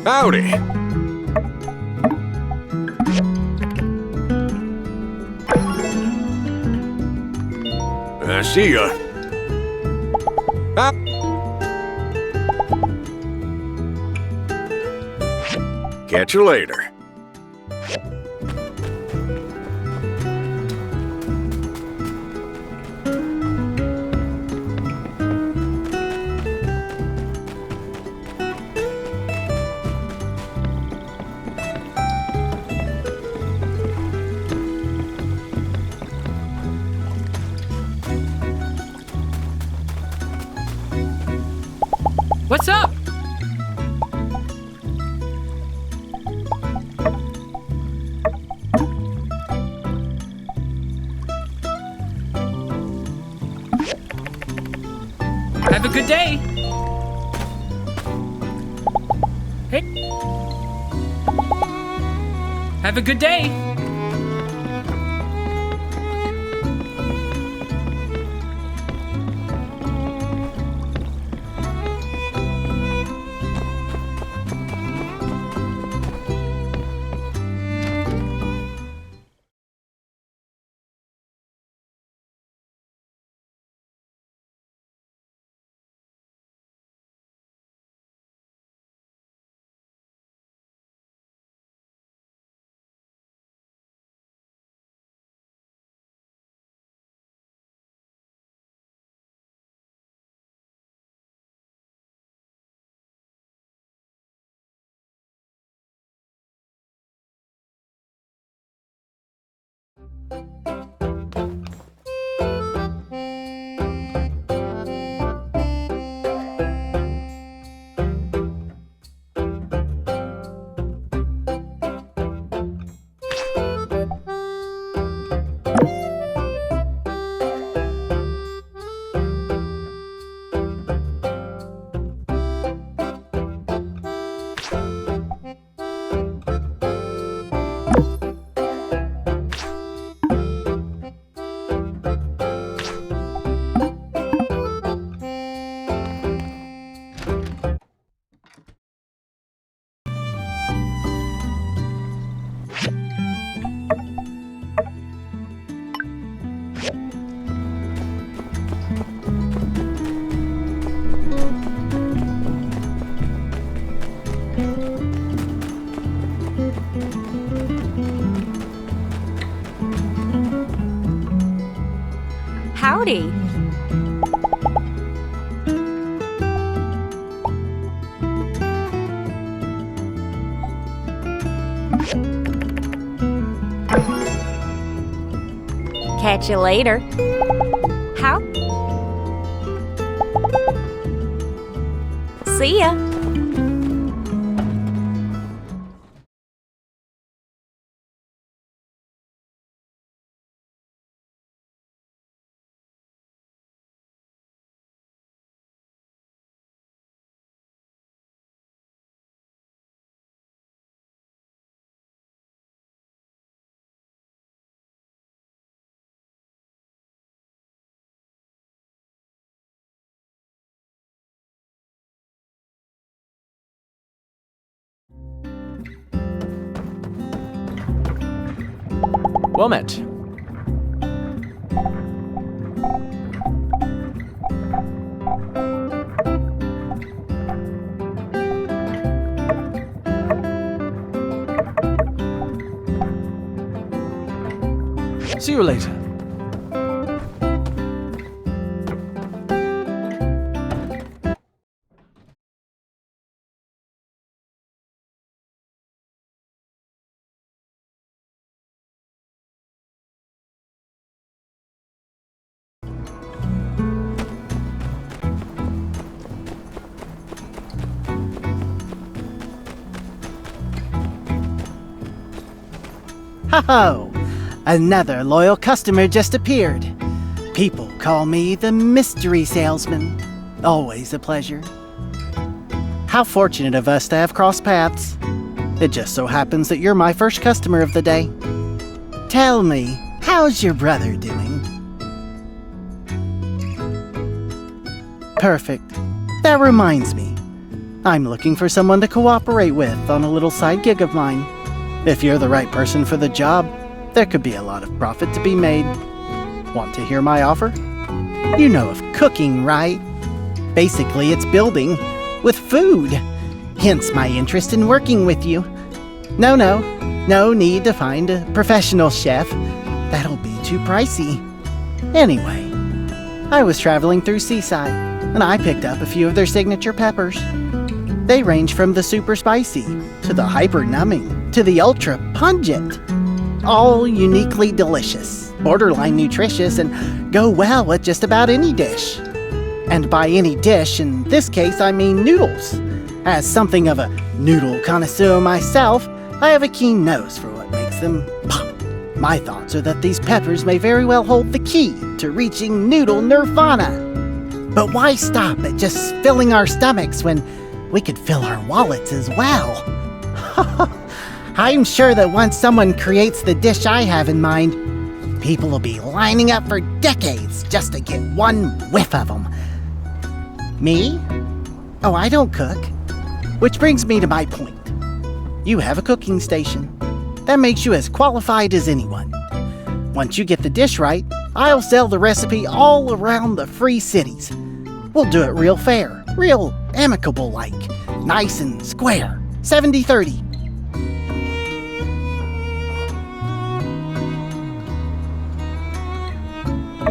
Howdy. See ya. Catch you later. What's up? Have a good day. Hey. Have a good day. Howdy. Catch you later. How? See ya. Well met. See you later. Ho-ho! Another loyal customer just appeared. People call me the mystery salesman. Always a pleasure. How fortunate of us to have crossed paths. It just so happens that you're my first customer of the day. Tell me, how's your brother doing? Perfect. That reminds me. I'm looking for someone to cooperate with on a little side gig of mine. If you're the right person for the job, there could be a lot of profit to be made. Want to hear my offer? You know of cooking, right? Basically, it's building with food. Hence my interest in working with you. No need to find a professional chef. That'll be too pricey. Anyway, I was traveling through Seaside, and I picked up a few of their signature peppers. They range from the super spicy, to the hyper numbing, to the ultra pungent. All uniquely delicious, borderline nutritious, and go well with just about any dish. And by any dish, in this case, I mean noodles. As something of a noodle connoisseur myself, I have a keen nose for what makes them pop. My thoughts are that these peppers may very well hold the key to reaching noodle nirvana. But why stop at just filling our stomachs when we could fill our wallets as well? I'm sure that once someone creates the dish I have in mind, people will be lining up for decades just to get one whiff of them. Me? Oh, I don't cook. Which brings me to my point. You have a cooking station. That makes you as qualified as anyone. Once you get the dish right, I'll sell the recipe all around the free cities. We'll do it real fair, real amicable-like, nice and square, 70-30.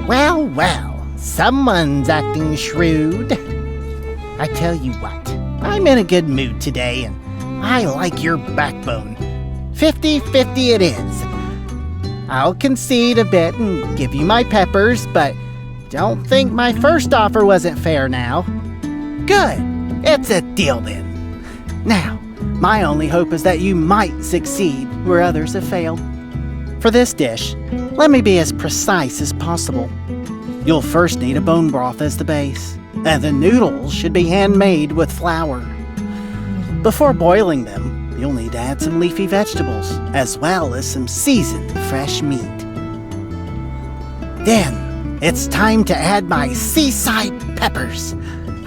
Well, someone's acting shrewd. I tell you what, I'm in a good mood today, and I like your backbone. 50-50 it is. I'll concede a bit and give you my peppers, but don't think my first offer wasn't fair now. Good, it's a deal then. Now, my only hope is that you might succeed where others have failed. For this dish, let me be as precise as possible. You'll first need a bone broth as the base, and the noodles should be handmade with flour. Before boiling them, you'll need to add some leafy vegetables, as well as some seasoned fresh meat. Then, it's time to add my seaside peppers.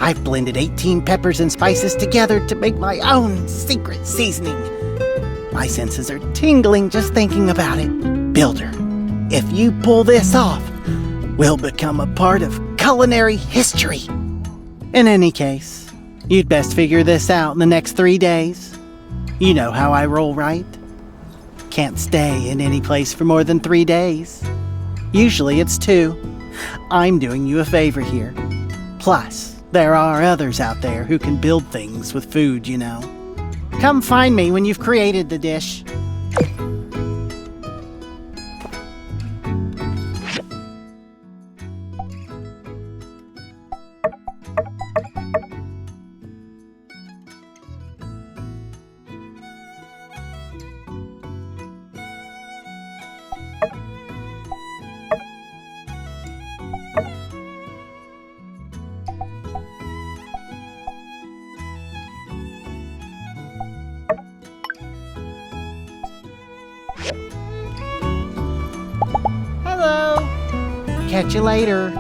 I've blended 18 peppers and spices together to make my own secret seasoning. My senses are tingling just thinking about it. Builder, if you pull this off, we'll become a part of culinary history. In any case, you'd best figure this out in the next 3 days. You know how I roll, right? Can't stay in any place for more than 3 days. Usually it's 2. I'm doing you a favor here. Plus, there are others out there who can build things with food, you know. Come find me when you've created the dish. Hello. Catch you later.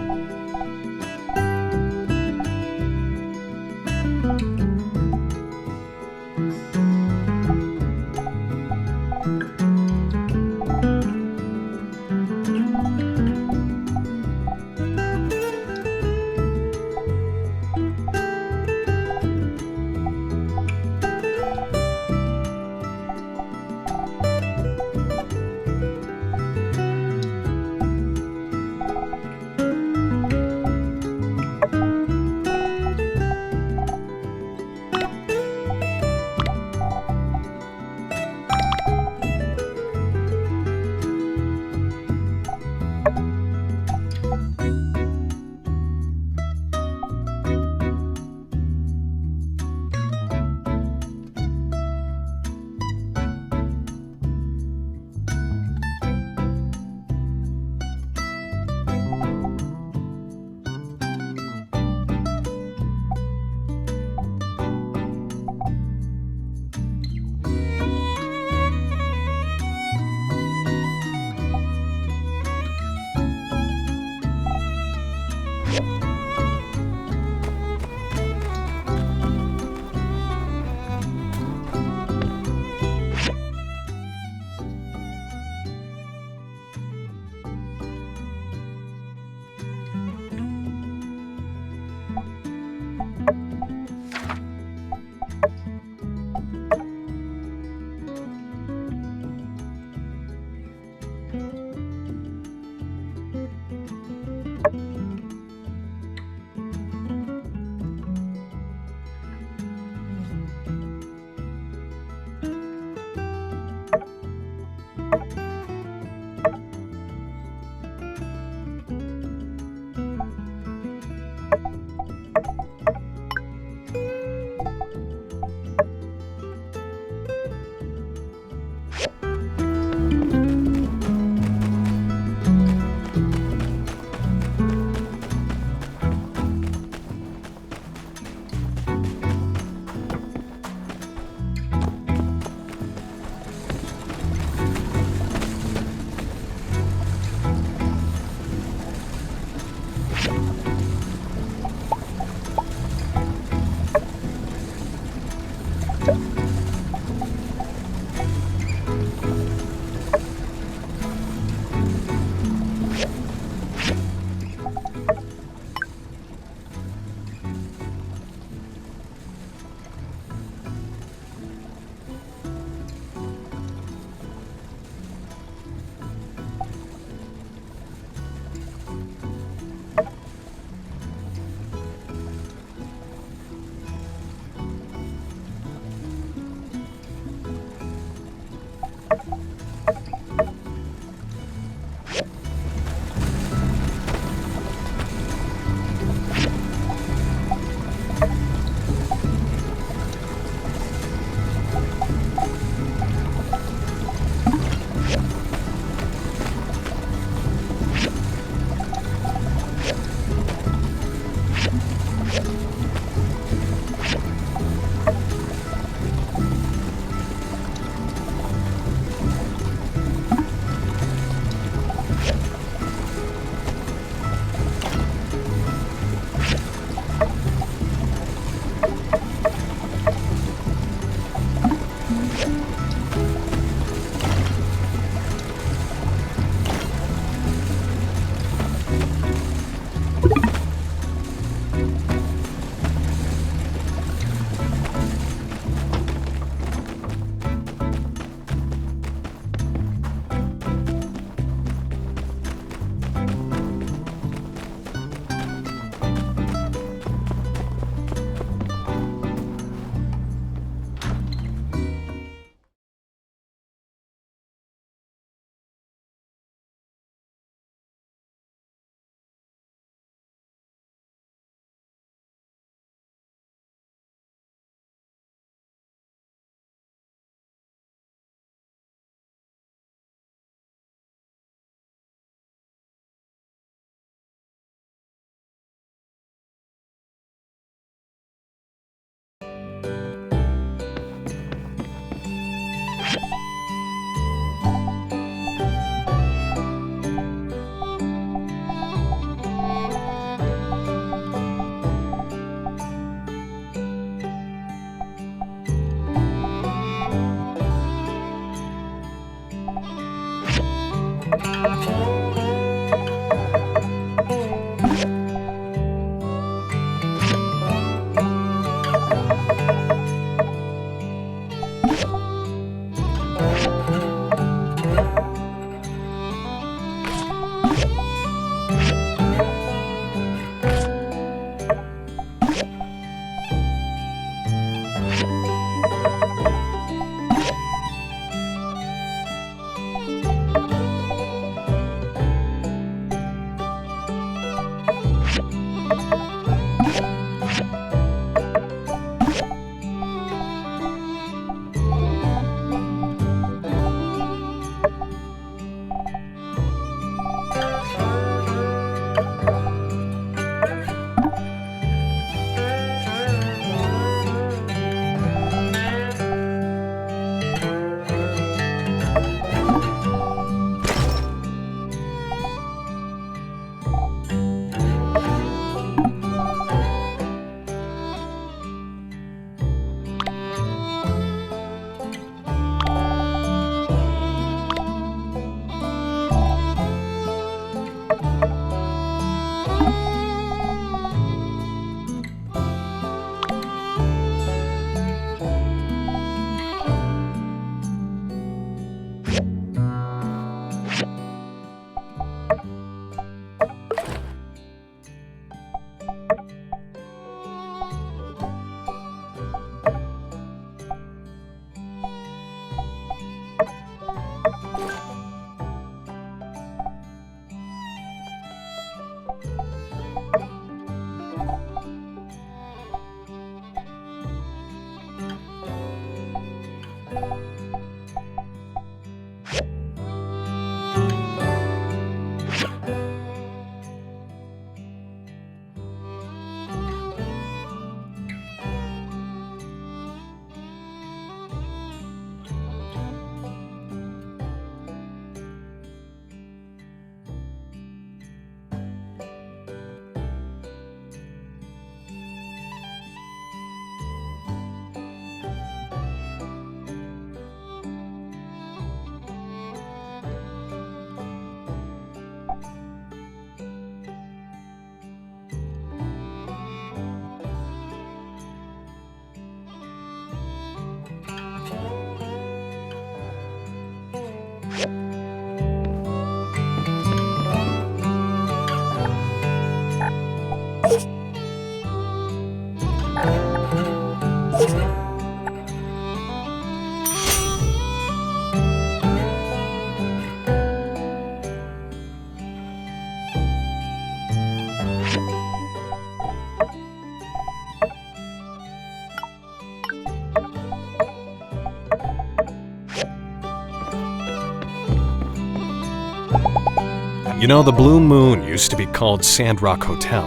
You know, the Blue Moon used to be called Sandrock Hotel.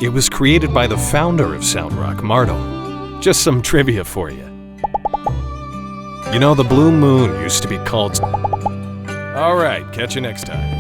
It was created by the founder of Sandrock, Mardo. Just some trivia for you. You know, the Blue Moon used to be called... Alright, catch you next time.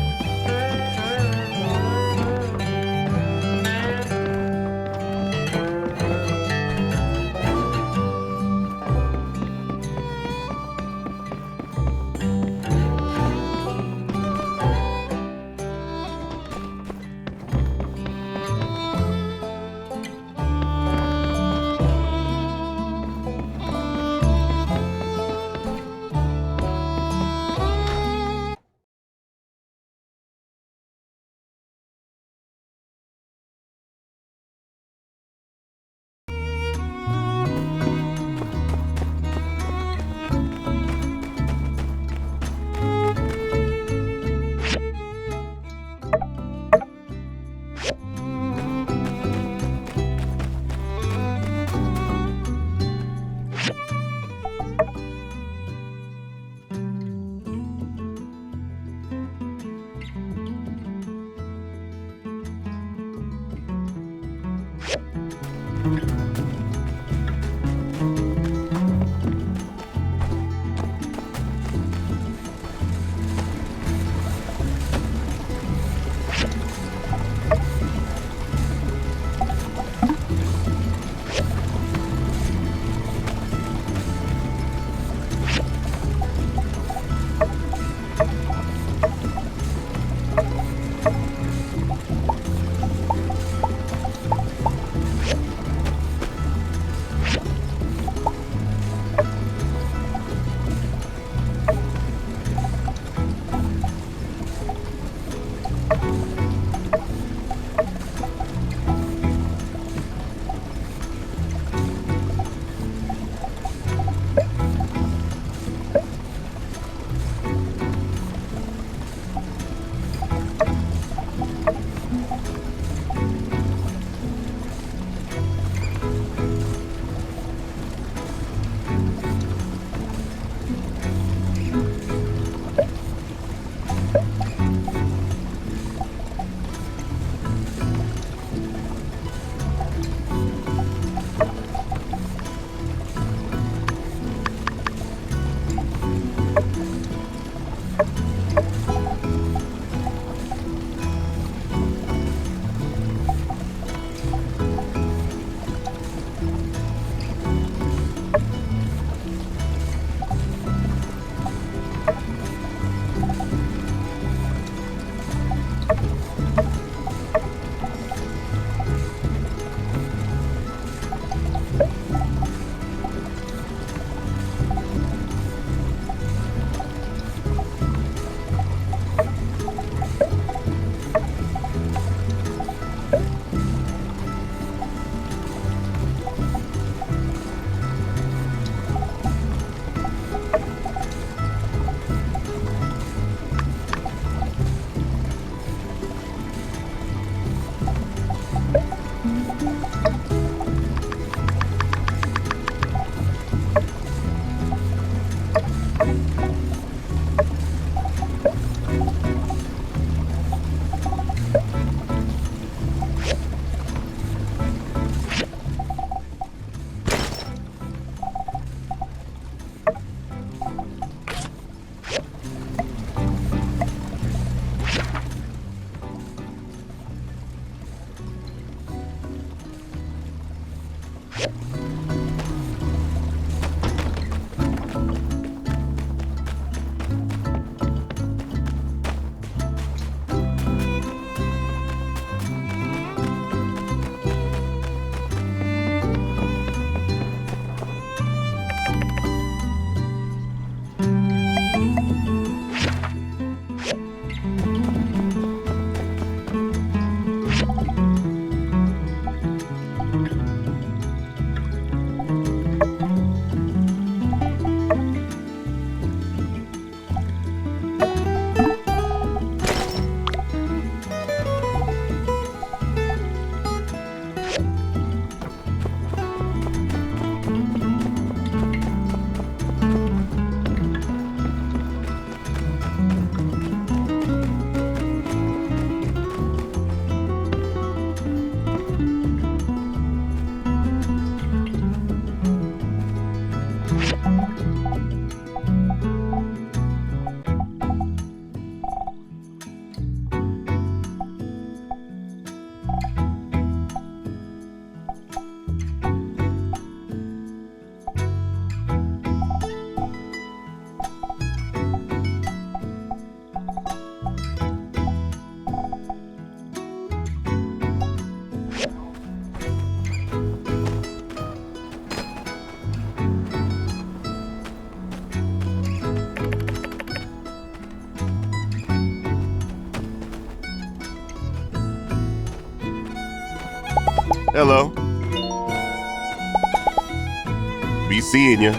Hello. Be seeing you.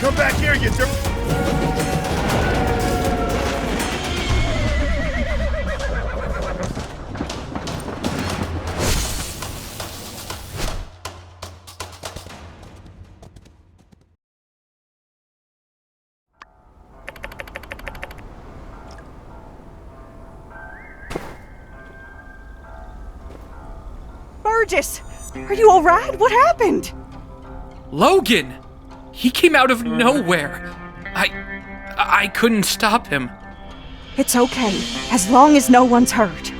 Come back here, you dirt. Burgess, are you all right? What happened? Logan! He came out of nowhere. I couldn't stop him. It's okay, as long as no one's hurt.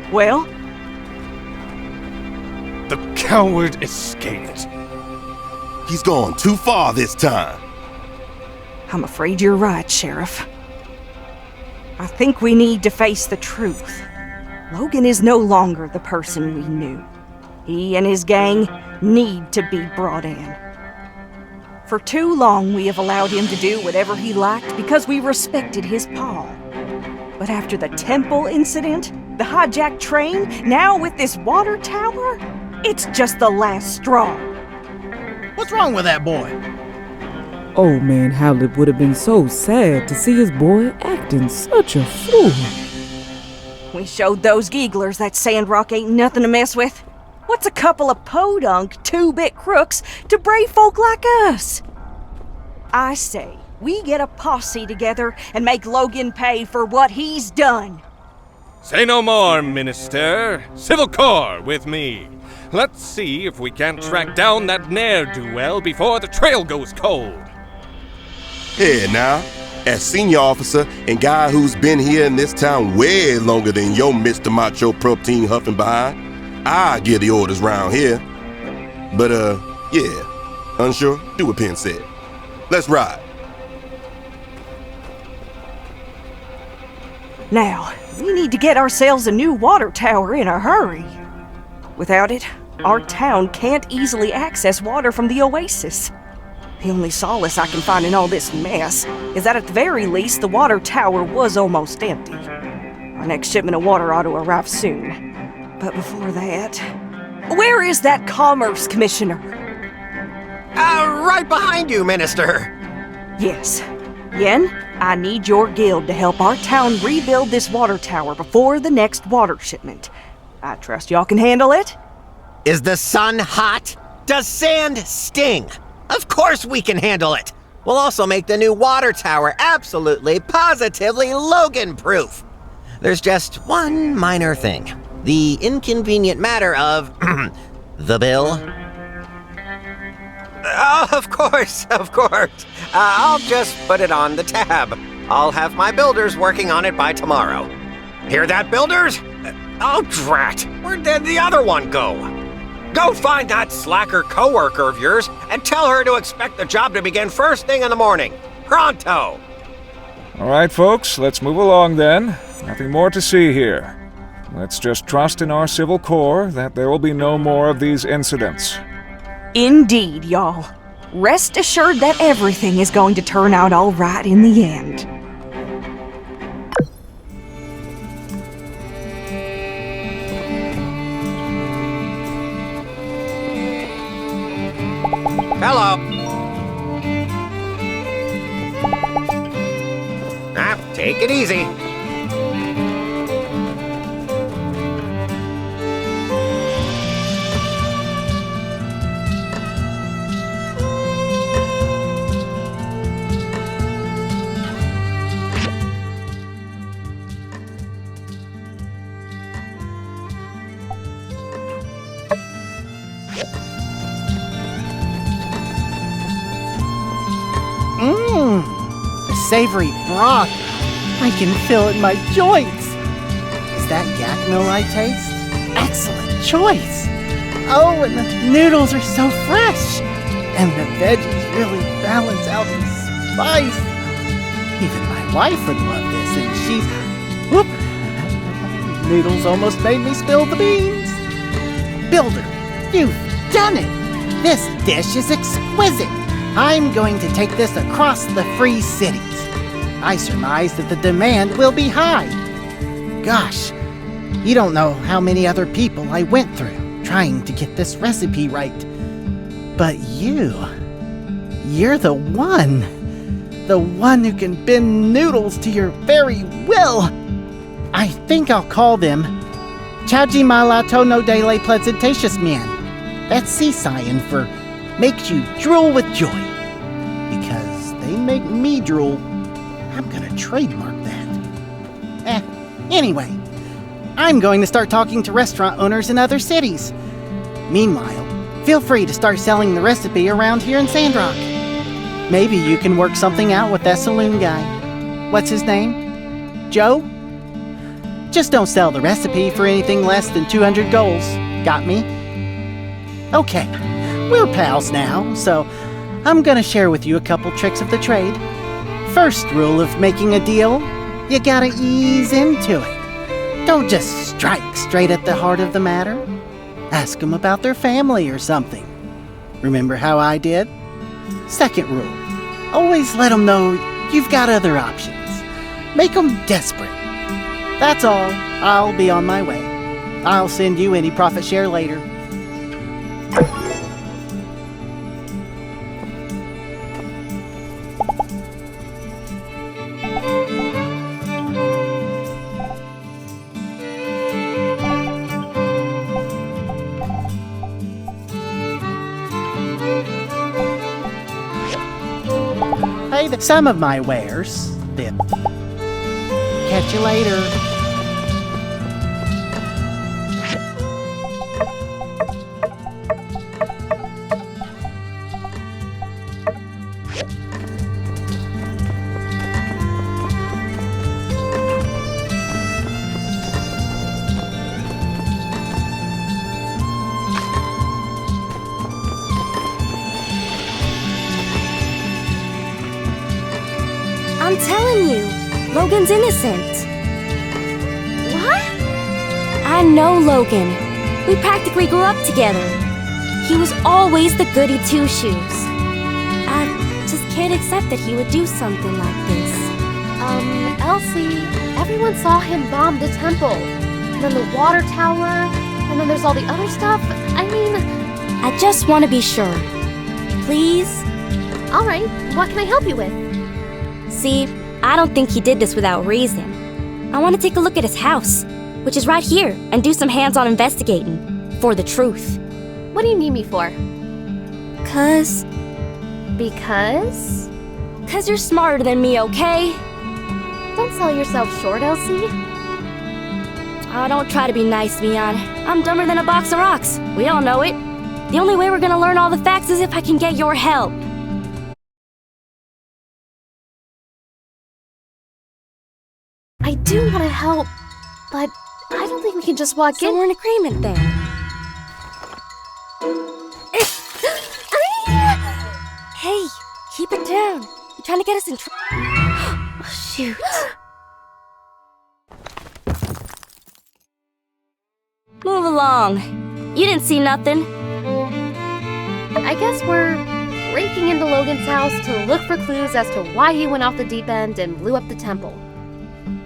Well? The coward escaped. He's gone too far this time. I'm afraid you're right, Sheriff. I think we need to face the truth. Logan is no longer the person we knew. He and his gang need to be brought in. For too long, we have allowed him to do whatever he liked because we respected his paw. But after the temple incident, the hijacked train, now with this water tower, it's just the last straw. What's wrong with that boy? Oh man, how it would have been so sad to see his boy acting such a fool. We showed those gigglers that Sandrock ain't nothing to mess with. What's a couple of podunk, two-bit crooks to brave folk like us? I say, we get a posse together and make Logan pay for what he's done. Say no more, Minister. Civil Corps with me. Let's see if we can't track down that ne'er-do-well before the trail goes cold. Hey, now, as senior officer and guy who's been here in this town way longer than your Mr. Macho protein huffing behind, I give the orders round here. But, yeah. Unsure? Do what Penn said. Let's ride. Now, we need to get ourselves a new water tower in a hurry. Without it, our town can't easily access water from the oasis. The only solace I can find in all this mess is that at the very least the water tower was almost empty. Our next shipment of water ought to arrive soon. But before that, where is that Commerce Commissioner? Right behind you, Minister. Yes. Yen, I need your guild to help our town rebuild this water tower before the next water shipment. I trust y'all can handle it? Is the sun hot? Does sand sting? Of course we can handle it. We'll also make the new water tower absolutely, positively Logan-proof. There's just one minor thing. The inconvenient matter of the bill. Oh, of course. I'll just put it on the tab. I'll have my builders working on it by tomorrow. Hear that, builders? Oh, drat. Where'd the other one go? Go find that slacker coworker of yours and tell her to expect the job to begin first thing in the morning. Pronto! All right, folks, let's move along then. Nothing more to see here. Let's just trust in our Civil Corps that there will be no more of these incidents. Indeed, y'all. Rest assured that everything is going to turn out all right in the end. Hello. Take it easy. Savory broth. I can feel it in my joints. Is that yak mill I taste? Excellent choice. Oh, and the noodles are so fresh. And the veggies really balance out the spice. Even my wife would love this, and she's... Whoop! Noodles almost made me spill the beans. Builder, you've done it! This dish is exquisite. I'm going to take this across the free cities. I surmise that the demand will be high. Gosh, you don't know how many other people I went through trying to get this recipe right. But you're the one who can bend noodles to your very will. I think I'll call them Chaji Malato no Dele Pleasantatious Man. That's Seasayan for makes you drool with joy. Because they make me drool. I'm gonna trademark that. Anyway, I'm going to start talking to restaurant owners in other cities. Meanwhile, feel free to start selling the recipe around here in Sandrock. Maybe you can work something out with that saloon guy. What's his name? Joe? Just don't sell the recipe for anything less than 200 goals. Got me? Okay, we're pals now, so I'm gonna share with you a couple tricks of the trade. First rule of making a deal, you gotta ease into it. Don't just strike straight at the heart of the matter. Ask them about their family or something. Remember how I did? Second rule, always let them know you've got other options. Make them desperate. That's all. I'll be on my way. I'll send you any profit share later. Hey, some of my wares. Then. Catch you later. I'm telling you, Logan's innocent. What? I know Logan. We practically grew up together. He was always the goody two-shoes. I just can't accept that he would do something like this. Elsie, everyone saw him bomb the temple. And then the water tower, and then there's all the other stuff. I mean... I just want to be sure. Please? Alright, what can I help you with? See, I don't think he did this without reason. I want to take a look at his house, which is right here, and do some hands-on investigating. For the truth. What do you need me for? Because you're smarter than me, okay? Don't sell yourself short, Elsie. Oh, don't try to be nice, Mian. I'm dumber than a box of rocks. We all know it. The only way we're gonna learn all the facts is if I can get your help. I do want to help, but I don't think we can just walk in. So we're in agreement then. Hey, keep it down. You're trying to get us in trouble. Oh, shoot. Move along. You didn't see nothing. I guess we're breaking into Logan's house to look for clues as to why he went off the deep end and blew up the temple.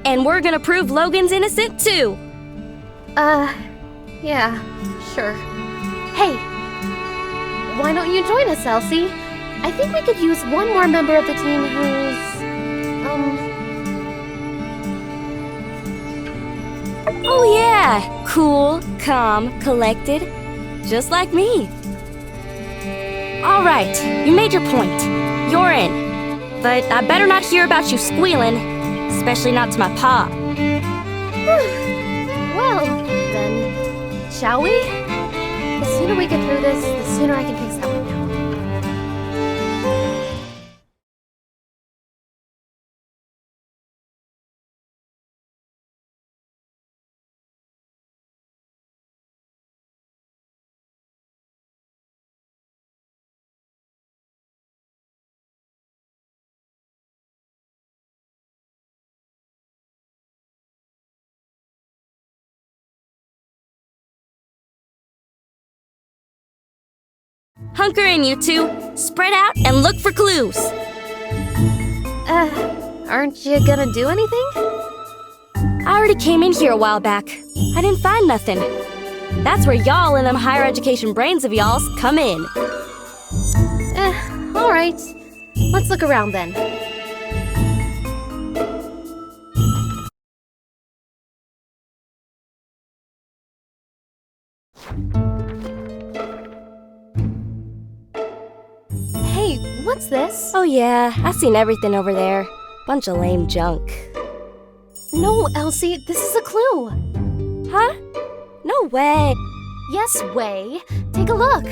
And we're gonna prove Logan's innocent too. Yeah, sure. Hey, why don't you join us, Elsie? I think we could use one more member of the team who's, Oh yeah! Cool, calm, collected. Just like me. Alright, you made your point. You're in. But I better not hear about you squealing. Especially not to my pa. Well, then, shall we? The sooner we get through this, the sooner I can fix that window. Hunker in, you two. Spread out and look for clues. Aren't you gonna do anything? I already came in here a while back. I didn't find nothing. That's where y'all and them higher education brains of y'all's come in. Alright. Let's look around then. Hey, what's this? Oh yeah, I seen everything over there. Bunch of lame junk. No, Elsie, this is a clue. Huh? No way. Yes way. Take a look.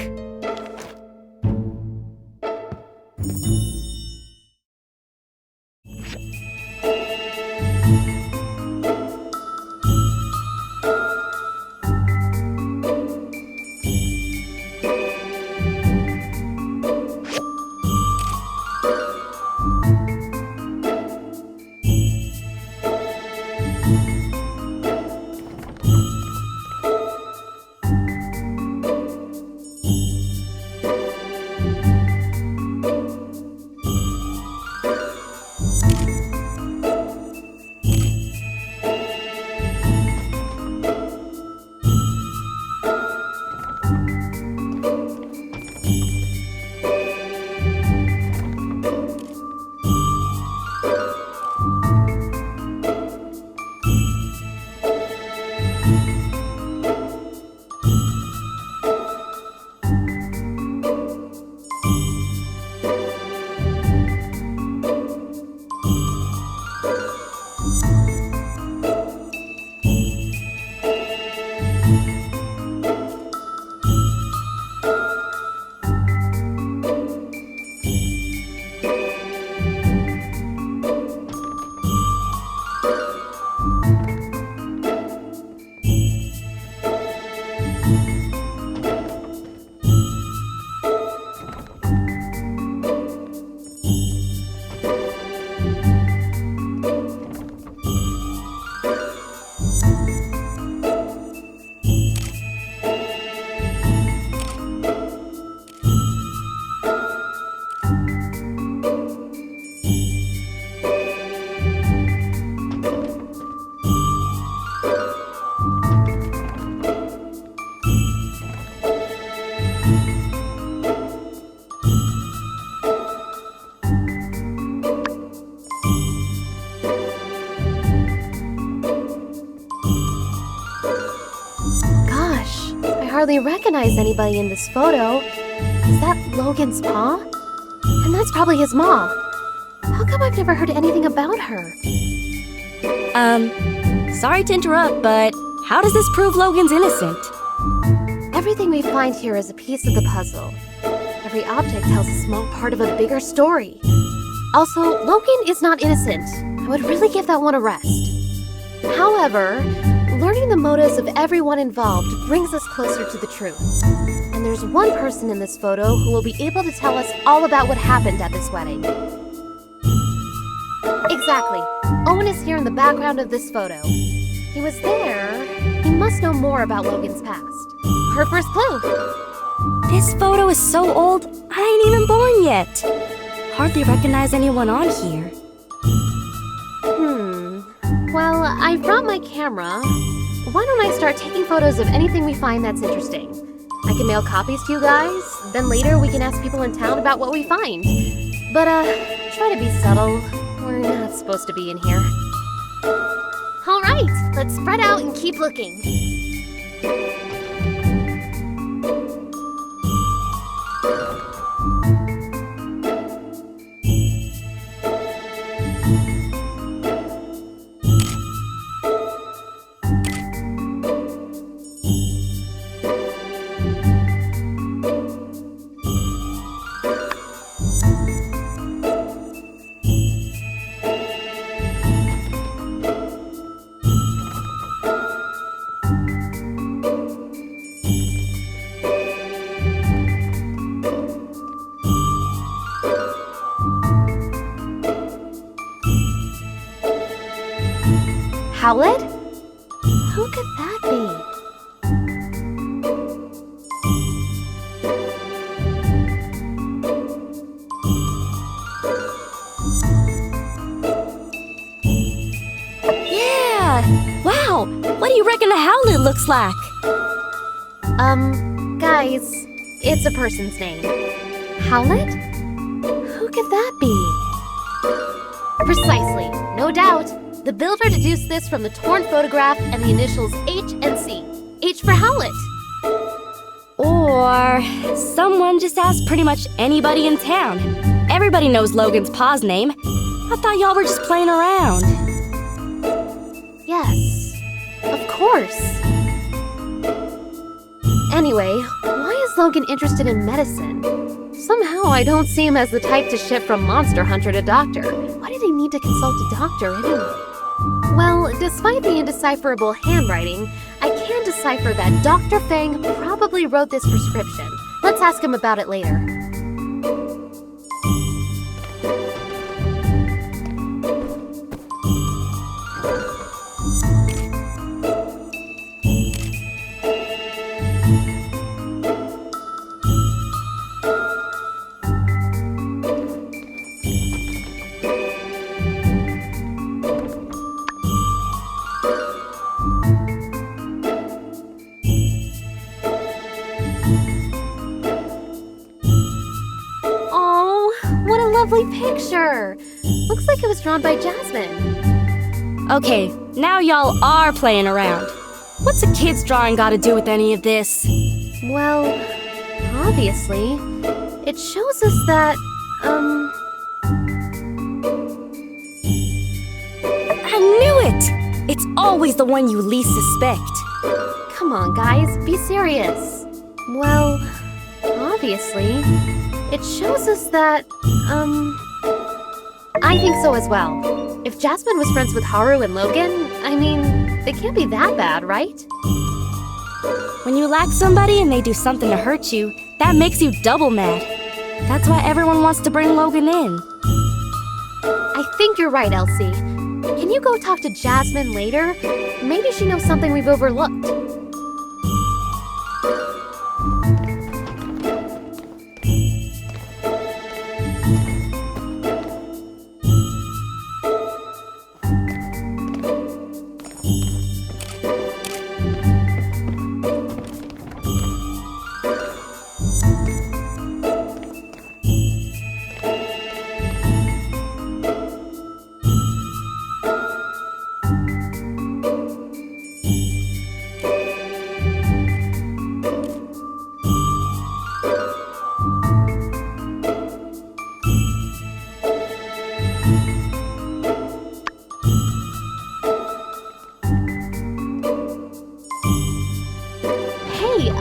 Hardly recognize anybody in this photo. Is that Logan's paw? And that's probably his mom. How come I've never heard anything about her? Sorry to interrupt, but how does this prove Logan's innocent? Everything we find here is a piece of the puzzle. Every object tells a small part of a bigger story. Also, Logan is not innocent. I would really give that one a rest. However, learning the motives of everyone involved brings us closer to the truth. And there's one person in this photo who will be able to tell us all about what happened at this wedding. Exactly. Owen is here in the background of this photo. He was there. He must know more about Logan's past. Her first clue. This photo is so old, I ain't even born yet. Hardly recognize anyone on here. Well, I brought my camera. Why don't I start taking photos of anything we find that's interesting? I can mail copies to you guys, then later we can ask people in town about what we find. But, try to be subtle. We're not supposed to be in here. Alright, let's spread out and keep looking. Howlett? Who could that be? reckon Howlet looks like? Guys, it's a person's name. Howlet? Who could that be? Precisely, no doubt. The builder deduced this from the torn photograph and the initials H and C. H for Howlet. Or someone just asked pretty much anybody in town. Everybody knows Logan's pa's name. I thought y'all were just playing around. Yes, of course. Anyway, why is Logan interested in medicine? Somehow I don't see him as the type to shift from monster hunter to doctor. Why did he need to consult a doctor anyway? Well, despite the indecipherable handwriting, I can decipher that Dr. Fang probably wrote this prescription. Let's ask him about it later. Lovely picture. Looks like it was drawn by Jasmine. Okay, now y'all are playing around. What's a kid's drawing got to do with any of this? Well, obviously, it shows us that, I knew it! It's always the one you least suspect. Come on, guys, be serious. Well, obviously, it shows us that, I think so as well. If Jasmine was friends with Haru and Logan, I mean, they can't be that bad, right? When you like somebody and they do something to hurt you, that makes you double mad. That's why everyone wants to bring Logan in. I think you're right, Elsie. Can you go talk to Jasmine later? Maybe she knows something we've overlooked.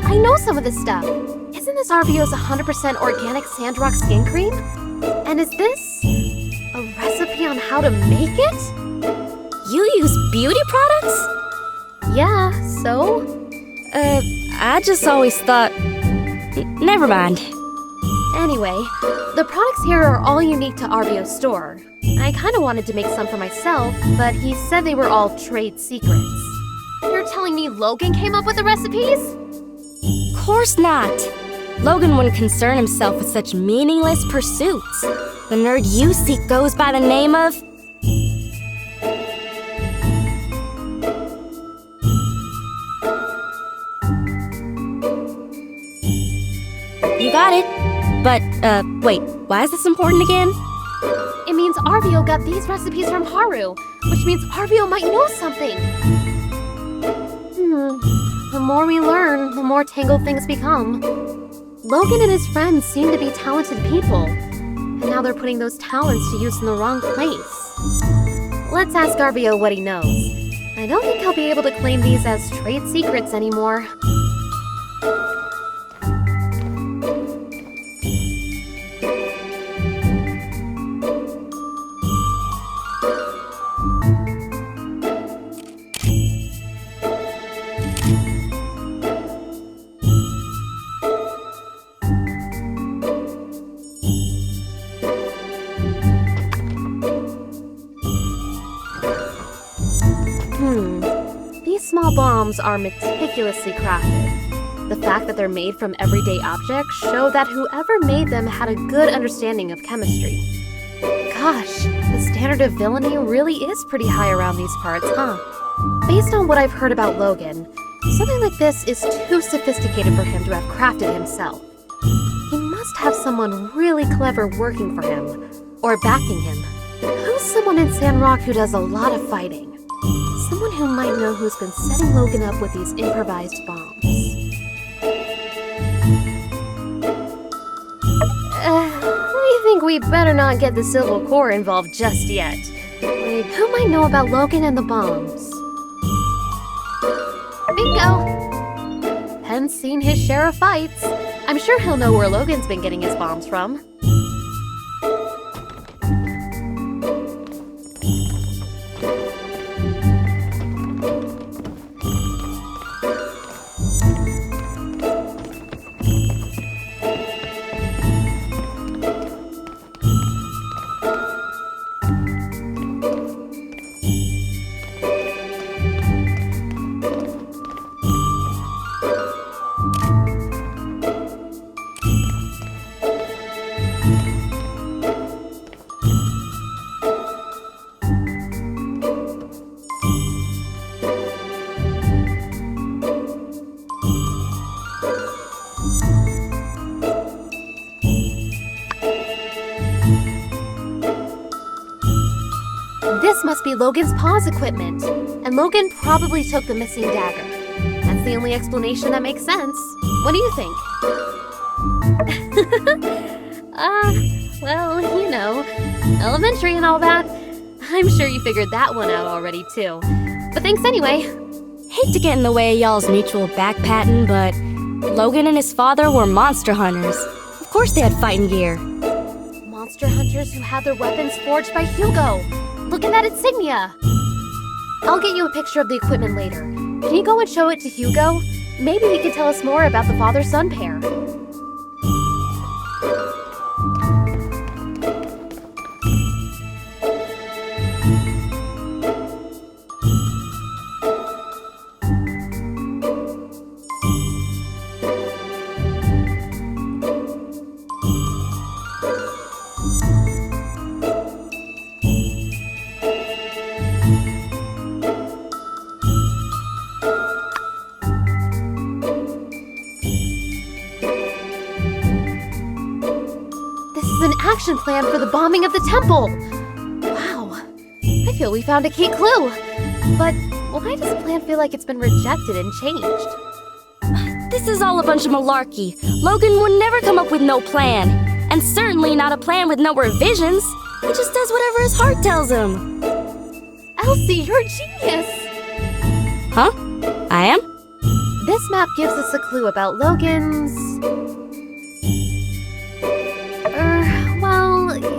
I know some of this stuff. Isn't this RVO's 100% organic Sandrock skin cream? And is this a recipe on how to make it? You use beauty products? Yeah, so? I just always thought... Never mind. Anyway, the products here are all unique to RVO's store. I kinda wanted to make some for myself, but he said they were all trade secrets. You're telling me Logan came up with the recipes? Course not. Logan wouldn't concern himself with such meaningless pursuits. The nerd you seek goes by the name of... You got it. But, wait, why is this important again? It means RVO got these recipes from Haru, which means RVO might know something. The more we learn, the more tangled things become. Logan and his friends seem to be talented people, and now they're putting those talents to use in the wrong place. Let's ask RVO what he knows. I don't think he'll be able to claim these as trade secrets anymore. These small bombs are meticulously crafted. The fact that they're made from everyday objects show that whoever made them had a good understanding of chemistry. Gosh, the standard of villainy really is pretty high around these parts, huh? Based on what I've heard about Logan, something like this is too sophisticated for him to have crafted himself. He must have someone really clever working for him, or backing him. Who's someone in Sandrock who does a lot of fighting? Someone who might know who's been setting Logan up with these improvised bombs. I think we better not get the Civil Corps involved just yet. Wait, who might know about Logan and the bombs? Bingo! Penn's seen his share of fights. I'm sure he'll know where Logan's been getting his bombs from. This must be Logan's paw's equipment, and Logan probably took the missing dagger. That's the only explanation that makes sense. What do you think? Well, you know, elementary and all that. I'm sure you figured that one out already, too. But thanks anyway. Hate to get in the way of y'all's mutual back-patting, but Logan and his father were monster hunters. Of course they had fighting gear. Monster hunters who had their weapons forged by Hugo. Look at that insignia! I'll get you a picture of the equipment later. Can you go and show it to Hugo? Maybe he can tell us more about the father-son pair. Action plan for the bombing of the temple! Wow, I feel we found a key clue. But why does the plan feel like it's been rejected and changed? This is all a bunch of malarkey. Logan would never come up with no plan. And certainly not a plan with no revisions. He just does whatever his heart tells him. Elsie, you're a genius! Huh? I am? This map gives us a clue about Logan's...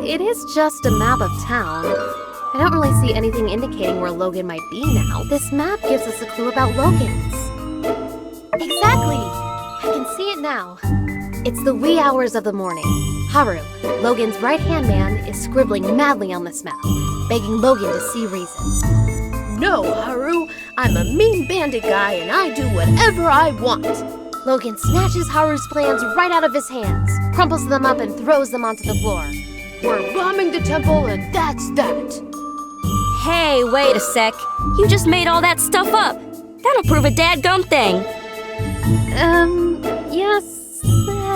It is just a map of town. I don't really see anything indicating where Logan might be now. This map gives us a clue about Logan's. Exactly! I can see it now. It's the wee hours of the morning. Haru, Logan's right-hand man, is scribbling madly on this map, begging Logan to see reason. No, Haru. I'm a mean bandit guy and I do whatever I want. Logan snatches Haru's plans right out of his hands, crumples them up and throws them onto the floor. We're bombing the temple and that's that. Hey, wait a sec. You just made all that stuff up. That'll prove a dadgum thing. Yes.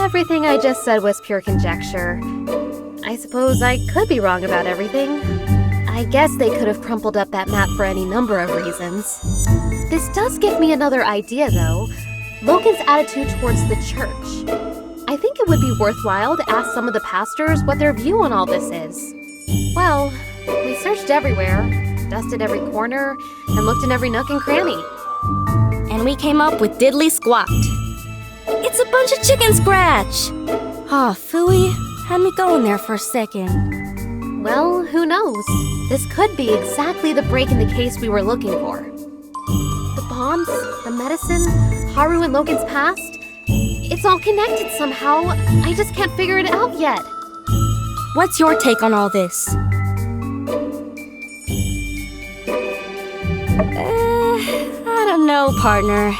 Everything I just said was pure conjecture. I suppose I could be wrong about everything. I guess they could have crumpled up that map for any number of reasons. This does give me another idea, though. Logan's attitude towards the church. I think it would be worthwhile to ask some of the pastors what their view on all this is. Well, we searched everywhere, dusted every corner, and looked in every nook and cranny. And we came up with diddly squat. It's a bunch of chicken scratch! Oh, phooey, had me going there for a second. Well, who knows? This could be exactly the break in the case we were looking for. The bombs, the medicine, Haru and Logan's past, it's all connected somehow. I just can't figure it out yet. What's your take on all this? I don't know, partner.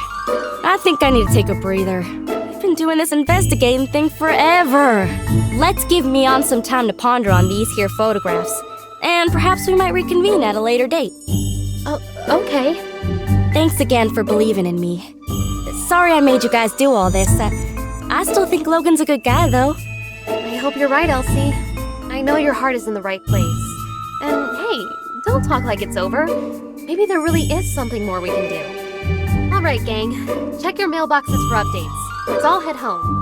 I think I need to take a breather. I've been doing this investigating thing forever. Let's give Mion some time to ponder on these here photographs, and perhaps we might reconvene at a later date. Oh, okay. Thanks again for believing in me. Sorry I made you guys do all this. I still think Logan's a good guy, though. I hope you're right, Elsie. I know your heart is in the right place. And hey, don't talk like it's over. Maybe there really is something more we can do. All right, gang. Check your mailboxes for updates. Let's all head home.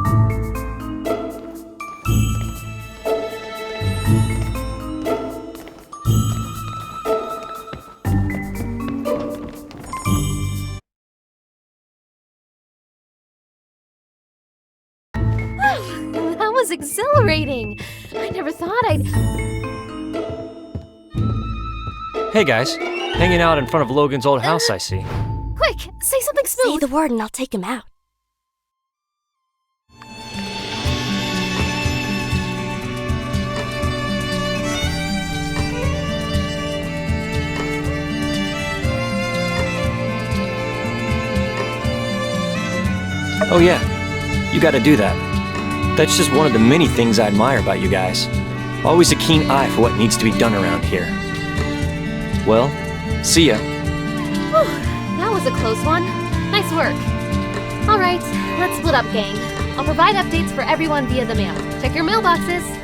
That was exhilarating. I never thought I'd... Hey guys, hanging out in front of Logan's old house, I see. Quick, say something smooth. Say the word and I'll take him out. Oh yeah, you gotta do that. That's just one of the many things I admire about you guys. Always a keen eye for what needs to be done around here. Well, see ya. Whew, that was a close one. Nice work. All right, let's split up, gang. I'll provide updates for everyone via the mail. Check your mailboxes.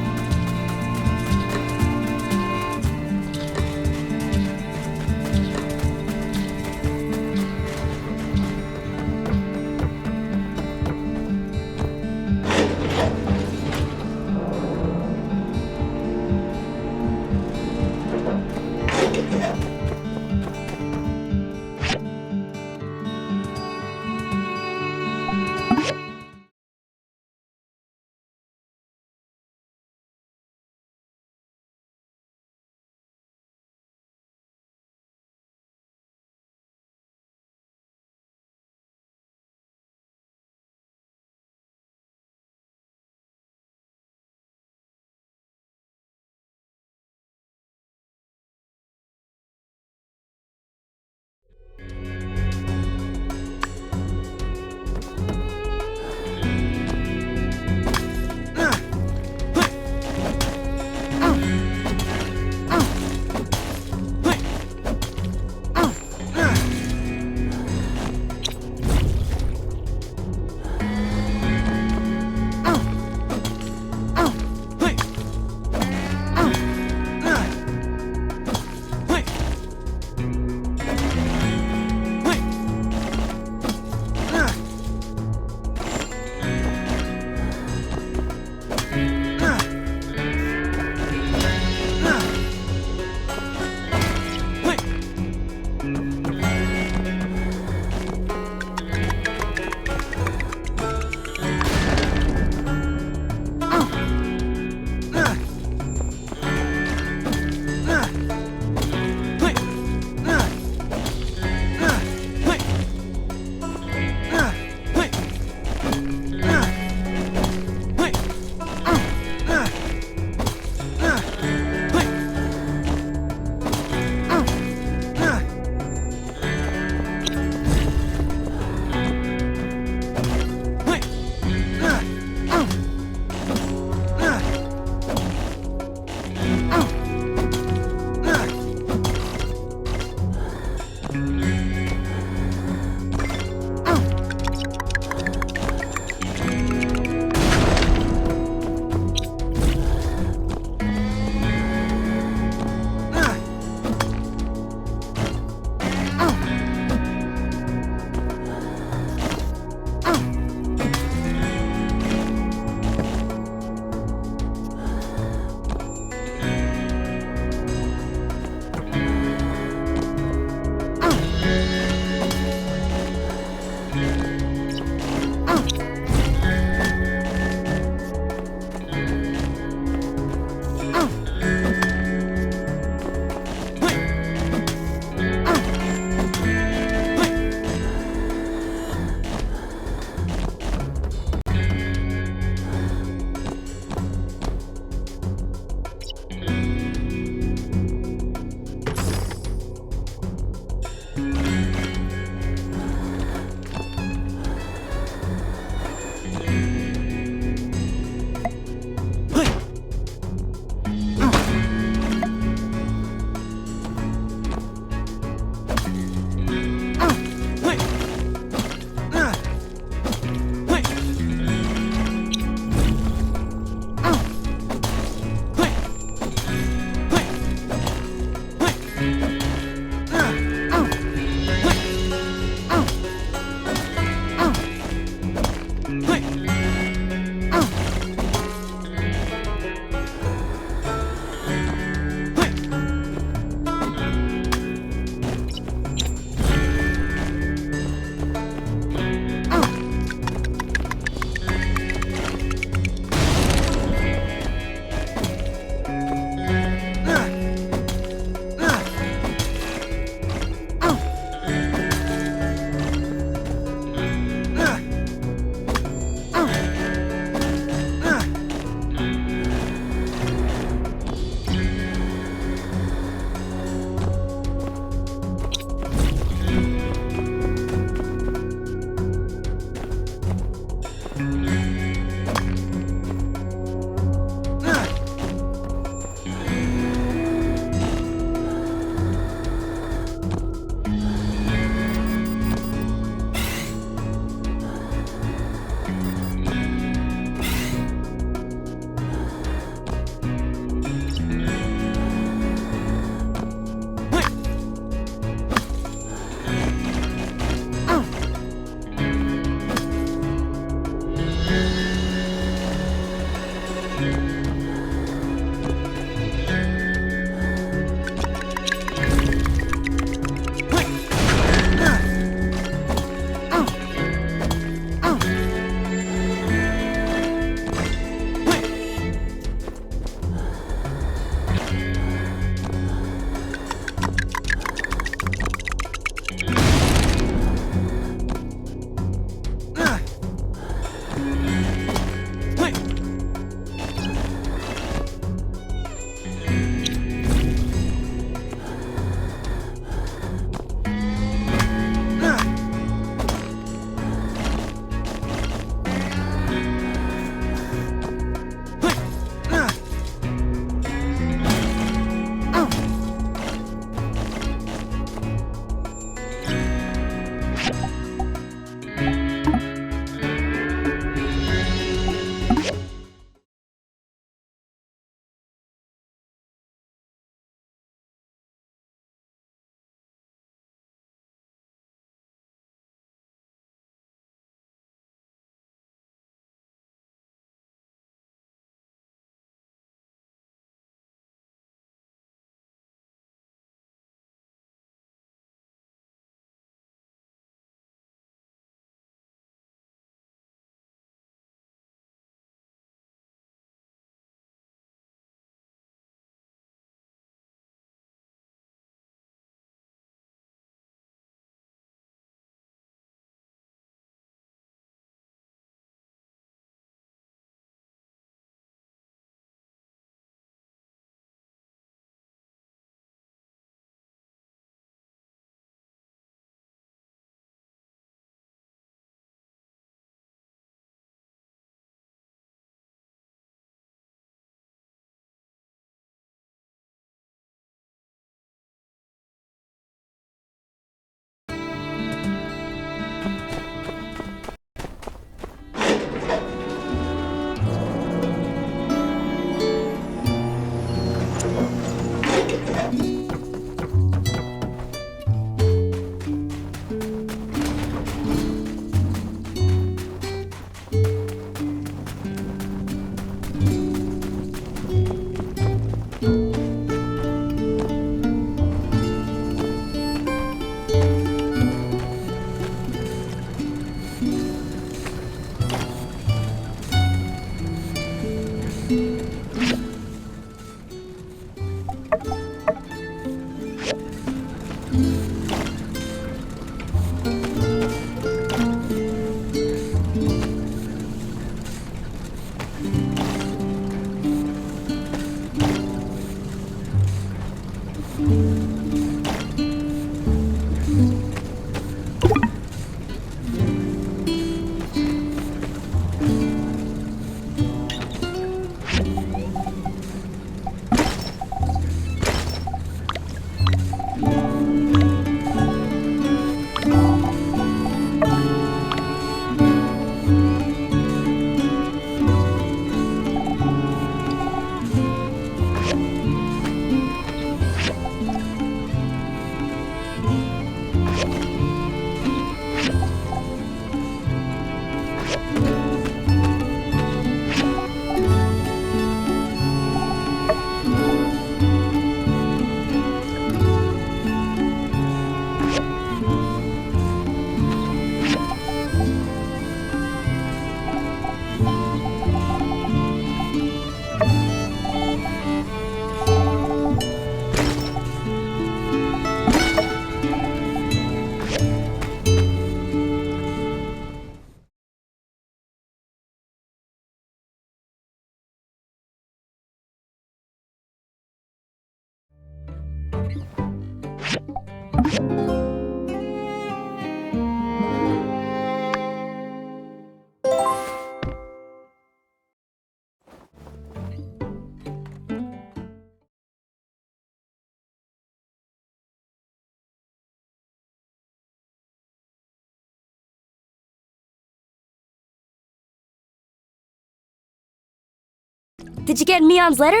Did you get Mion's letter?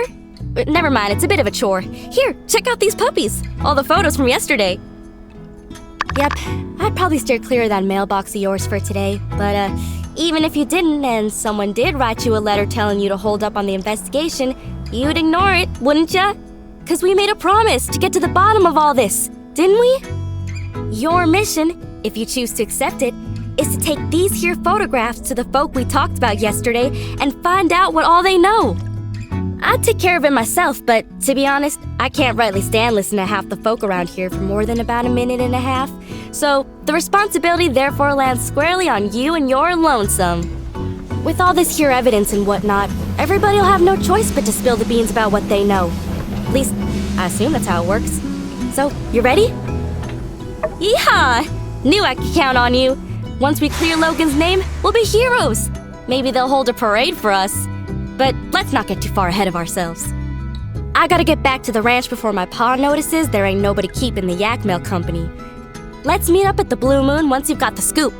Never mind, it's a bit of a chore. Here, check out these puppies. All the photos from yesterday. Yep, I'd probably steer clear of that mailbox of yours for today. But, even if you didn't and someone did write you a letter telling you to hold up on the investigation, you'd ignore it, wouldn't ya? 'Cause we made a promise to get to the bottom of all this, didn't we? Your mission, if you choose to accept it, is to take these here photographs to the folk we talked about yesterday and find out what all they know. I'd take care of it myself, but to be honest, I can't rightly stand listening to half the folk around here for more than about a minute and a half. So the responsibility therefore lands squarely on you and your lonesome. With all this here evidence and whatnot, everybody'll have no choice but to spill the beans about what they know. At least, I assume that's how it works. So, you ready? Yeehaw! Knew I could count on you. Once we clear Logan's name, we'll be heroes. Maybe they'll hold a parade for us. But let's not get too far ahead of ourselves. I gotta get back to the ranch before my pa notices there ain't nobody keeping the yak mail company. Let's meet up at the Blue Moon once you've got the scoop.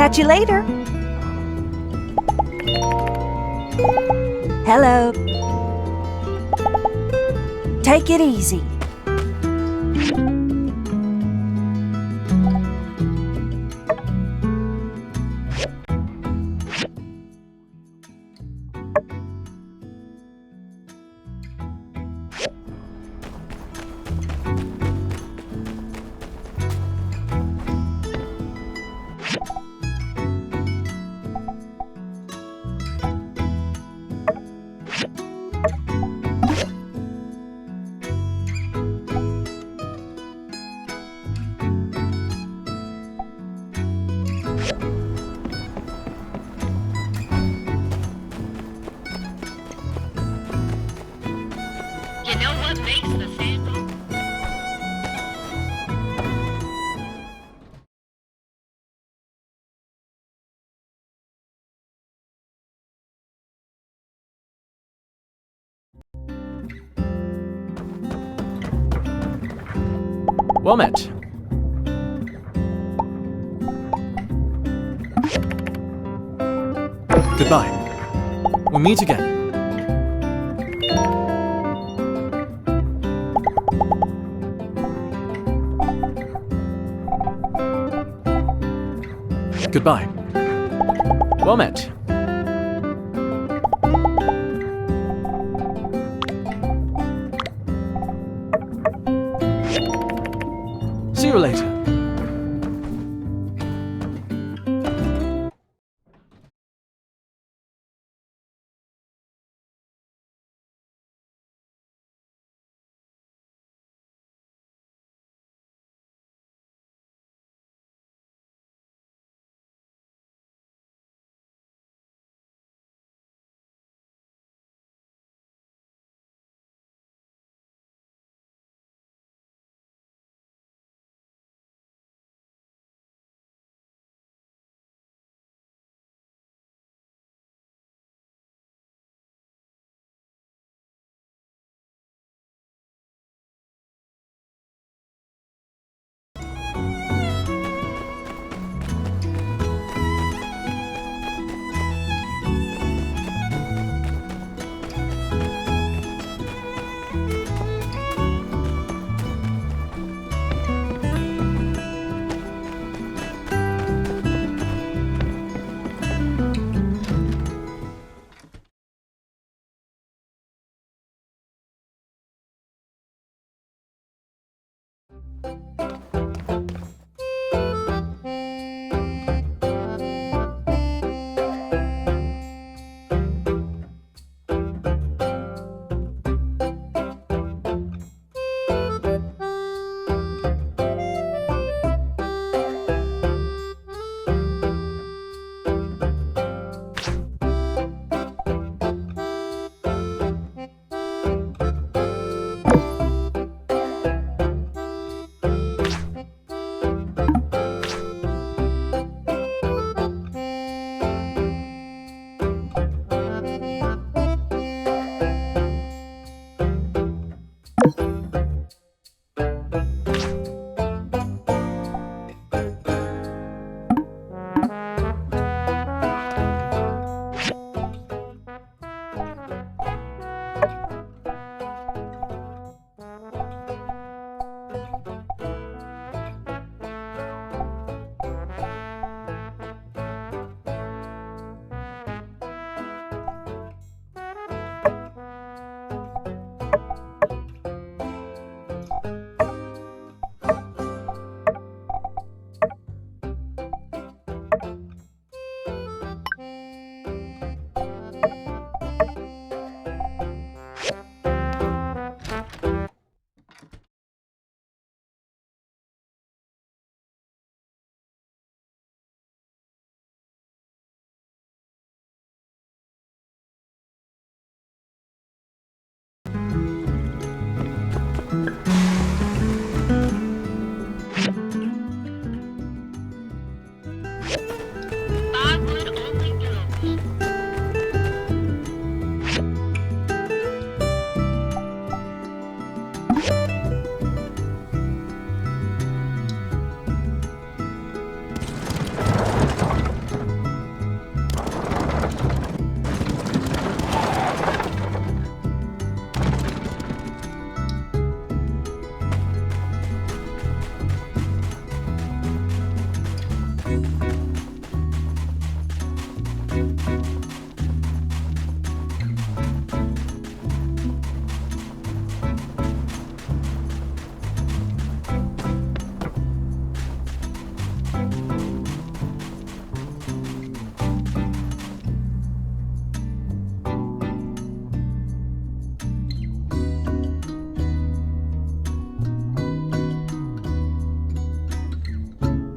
Catch you later. Hello. Take it easy. You know what makes the sandwich? Well met. Goodbye. We'll meet again. Goodbye. Well met. See you later.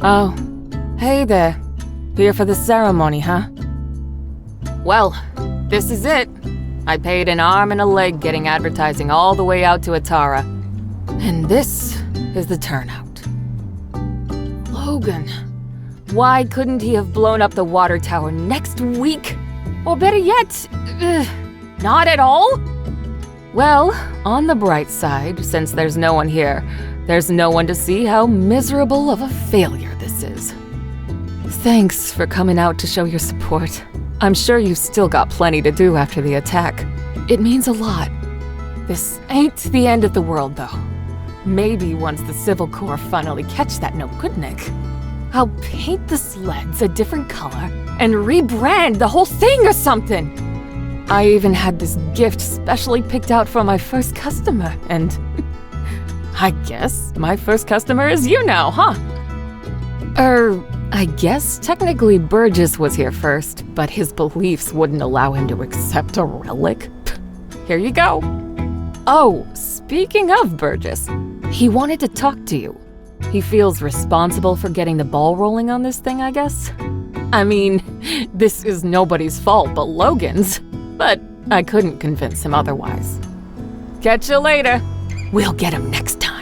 Oh, hey there. Here for the ceremony, huh? Well, this is it. I paid an arm and a leg getting advertising all the way out to Atara. And this is the turnout. Logan, why couldn't he have blown up the water tower next week? Or better yet, not at all? Well, on the bright side, since there's no one here, there's no one to see how miserable of a failure this is. Thanks for coming out to show your support. I'm sure you've still got plenty to do after the attack. It means a lot. This ain't the end of the world, though. Maybe once the Civil Corps finally catch that no-good-nick, I'll paint the sleds a different color and rebrand the whole thing or something. I even had this gift specially picked out for my first customer, and I guess my first customer is you now, huh? I guess technically Burgess was here first, but his beliefs wouldn't allow him to accept a relic. Here you go. Oh, speaking of Burgess, he wanted to talk to you. He feels responsible for getting the ball rolling on this thing, I guess. I mean, this is nobody's fault but Logan's, but I couldn't convince him otherwise. Catch you later. We'll get him next time.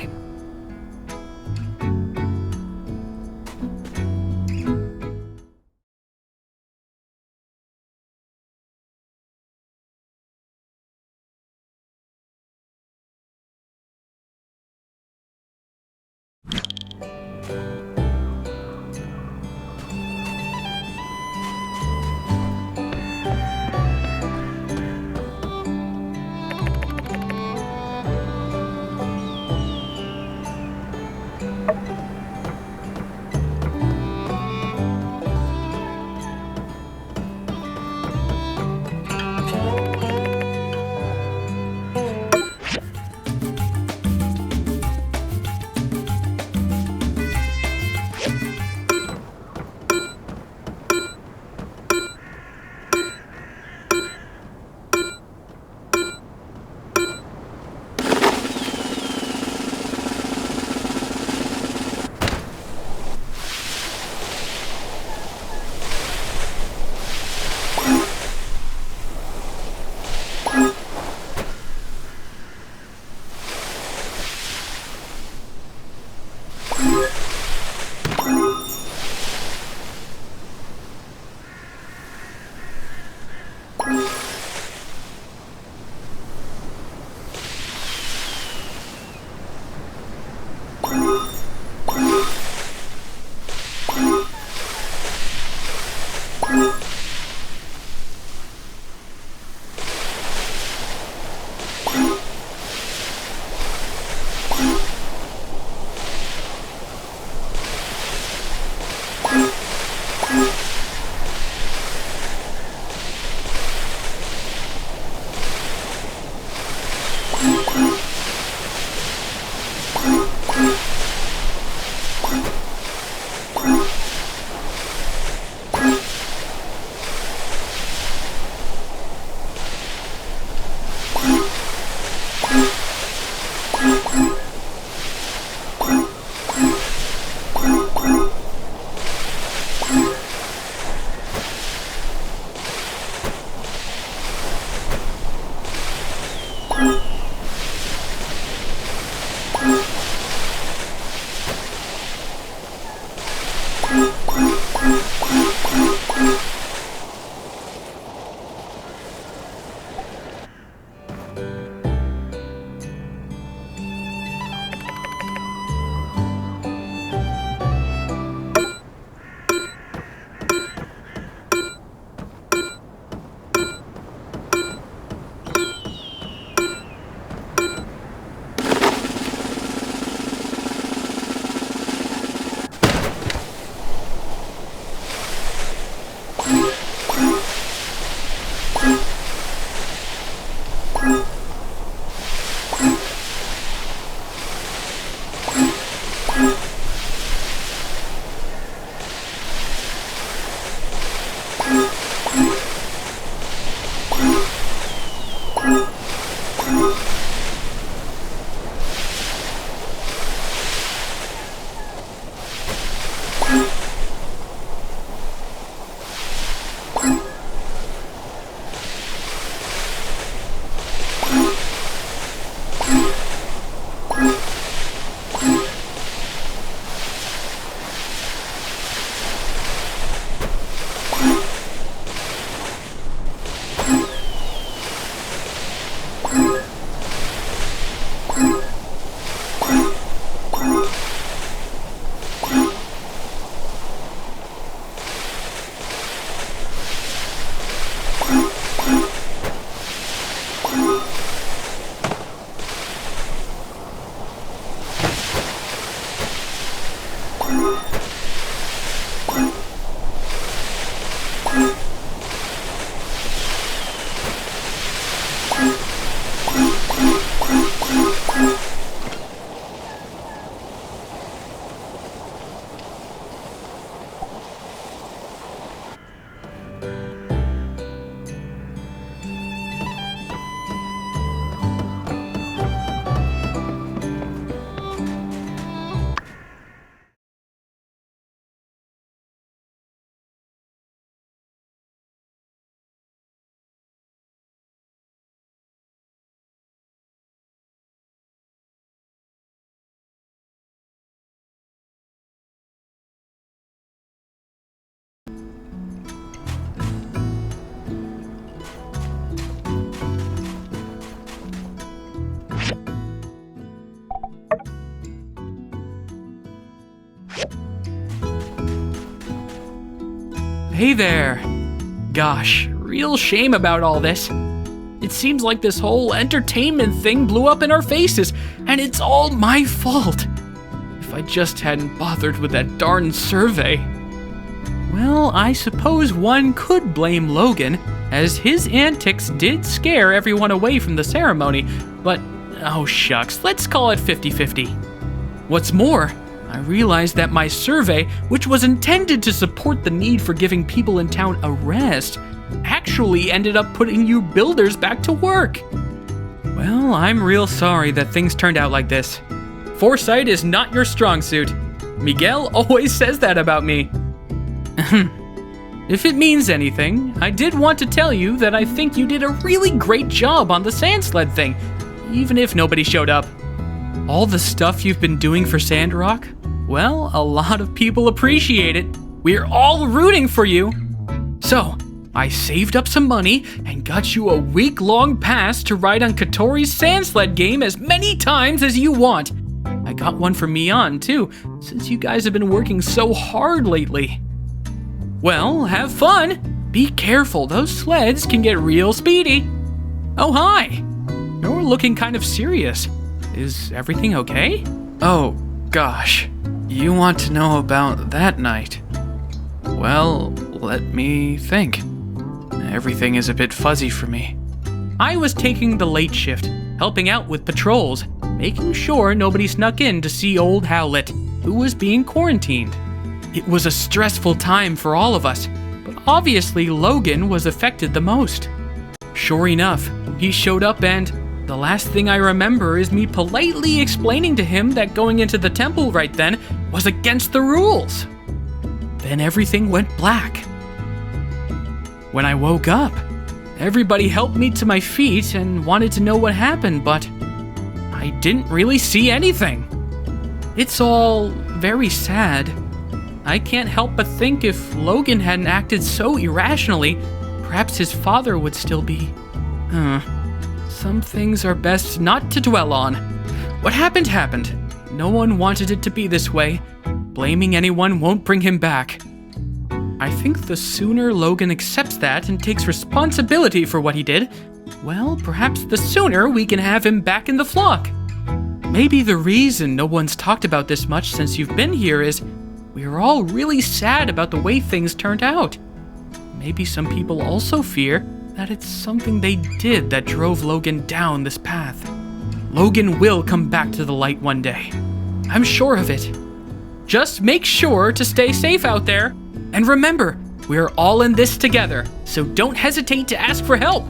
Hey there. Gosh, real shame about all this. It seems like this whole entertainment thing blew up in our faces, and it's all my fault. If I just hadn't bothered with that darn survey. Well, I suppose one could blame Logan, as his antics did scare everyone away from the ceremony, but oh shucks, let's call it 50-50. What's more, I realized that my survey, which was intended to support the need for giving people in town a rest, actually ended up putting you builders back to work. Well, I'm real sorry that things turned out like this. Foresight is not your strong suit. Miguel always says that about me. If it means anything, I did want to tell you that I think you did a really great job on the sand sled thing, even if nobody showed up. All the stuff you've been doing for Sandrock, well, a lot of people appreciate it. We're all rooting for you. So, I saved up some money and got you a week-long pass to ride on Katori's sand sled game as many times as you want. I got one for Mian, too, since you guys have been working so hard lately. Well, have fun. Be careful, those sleds can get real speedy. Oh, hi. You're looking kind of serious. Is everything okay? Oh, gosh. You want to know about that night? Well, let me think. Everything is a bit fuzzy for me. I was taking the late shift, helping out with patrols, making sure nobody snuck in to see old Howlett, who was being quarantined. It was a stressful time for all of us, but obviously Logan was affected the most. Sure enough, he showed up and the last thing I remember is me politely explaining to him that going into the temple right then was against the rules. Then everything went black. When I woke up, everybody helped me to my feet and wanted to know what happened, but I didn't really see anything. It's all very sad. I can't help but think if Logan hadn't acted so irrationally, perhaps his father would still be... Some things are best not to dwell on. What happened happened. No one wanted it to be this way. Blaming anyone won't bring him back. I think the sooner Logan accepts that and takes responsibility for what he did, well, perhaps the sooner we can have him back in the flock. Maybe the reason no one's talked about this much since you've been here is we're all really sad about the way things turned out. Maybe some people also fear that it's something they did that drove Logan down this path. Logan will come back to the light one day. I'm sure of it. Just make sure to stay safe out there. And remember, we're all in this together, so don't hesitate to ask for help.